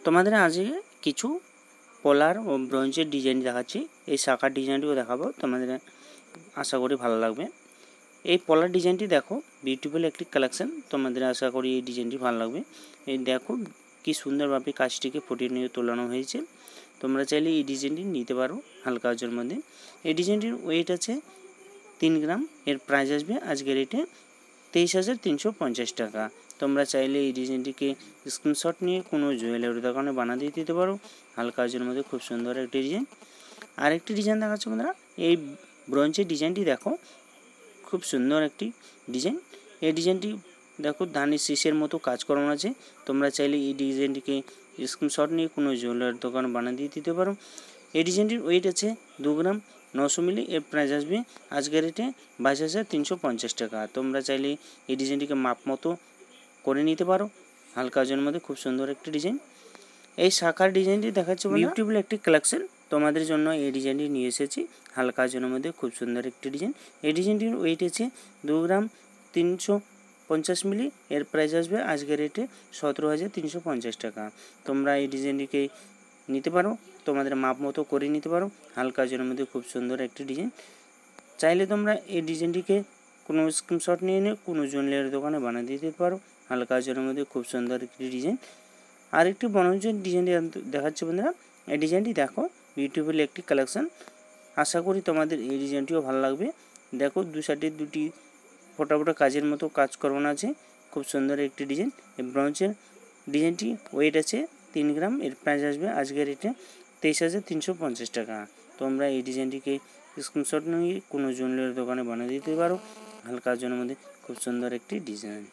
তোমাদের আজকে কিছু পলার ও ব্রোঞ্জের ডিজাইন দেখাচ্ছি। এই শাখার ডিজাইনটিও দেখাবো, তোমাদের আশা করি ভালো লাগবে। এই পলার ডিজাইনটি দেখো, বিউটিফুল একটি কালেকশন, তোমাদের আশা করি এই ডিজাইনটি ভালো লাগবে। এই দেখো কি সুন্দরভাবে কাজটিকে ফুটিয়ে নিয়ে তোলানো হয়েছে। তোমরা চাইলে এই ডিজাইনটি নিতে পারো হালকা আঁচের মধ্যে। এই ডিজাইনটির ওয়েট আছে 3 গ্রাম। এর প্রাইস আসবে আজকের রেটে 23,350 টাকা। তোমরা চাইলে এই ডিজাইনটিকে স্ক্রিনশট নিয়ে কোনো জুয়েলারি দোকানে বানিয়ে দিতে পারো হালকা আঁচের মধ্যে। খুব সুন্দর একটি ডিজাইন। আরেকটি ডিজাইন দেখাচ্ছি বন্ধুরা, এই ব্রোঞ্জের ডিজাইনটি দেখো, খুব সুন্দর একটি ডিজাইন। এই ডিজাইনটি দেখো ধানের শীষের মতো কাজ করানো আছে। তোমরা চাইলে এই ডিজাইনটিকে স্ক্রিনশট নিয়ে কোনো জুয়েলারি দোকানে বানিয়ে দিতে পারো। এই ডিজাইনটির ওয়েট আছে 2 গ্রাম 900 মিলি। এর প্রাইস আসবে আজকের রেটে 22,350 টাকা। তোমরা চাইলে এই ডিজাইনটিকে মাপ মতো করে নিতে পারো হালকা ওজনের মধ্যে। খুব সুন্দর একটি ডিজাইন। এই শাখার ডিজাইনটি দেখাচ্ছে বিউটিফুল একটি কালেকশন, তোমাদের জন্য এই ডিজাইনটি নিয়ে এসেছি হালকা ওজনের মধ্যে। খুব সুন্দর একটি ডিজাইন। এই ডিজাইনটির ওয়েট আছে 2 গ্রাম 350 মিলি। এর প্রাইস আসবে আজকের রেটে 17,350 টাকা। তোমরা এই ডিজাইনটিকে নিতে পারো, তোমাদের মাপ মতো করে নিতে পারো হালকা ওজনের মধ্যে। খুব সুন্দর একটি ডিজাইন। চাইলে তোমরা এই ডিজাইনটিকে কোনো স্ক্রিনশট নিয়ে কোনো জুয়েলারি দোকানে বানিয়ে দিতে পারো হালকা ওজনের মধ্যে। খুব সুন্দর একটি ডিজাইন। আরেকটি বনজন ডিজাইনটি দেখাচ্ছে বন্ধুরা। এই ডিজাইনটি দেখো, বিউটিফুল একটি কালেকশন। আশা করি তোমাদের এই ডিজাইনটিও ভালো লাগবে। দেখো দু সাইডে দুটি ফোটা ফোটা কাজের মতো কাজ করানো আছে। খুব সুন্দর একটি ডিজাইন। এই ব্রোঞ্জের ডিজাইনটি ওয়েট আছে 3 গ্রাম। এর প্রাইস আসবে আজকের রেটে 23,350 টাকা। তোমরা এই ডিজাইনটিকে স্ক্রিনশট নিয়ে কোনো জুয়েলারি দোকানে বানিয়ে দিতে পারো হালকা ওজনের মধ্যে। খুব সুন্দর একটি ডিজাইন।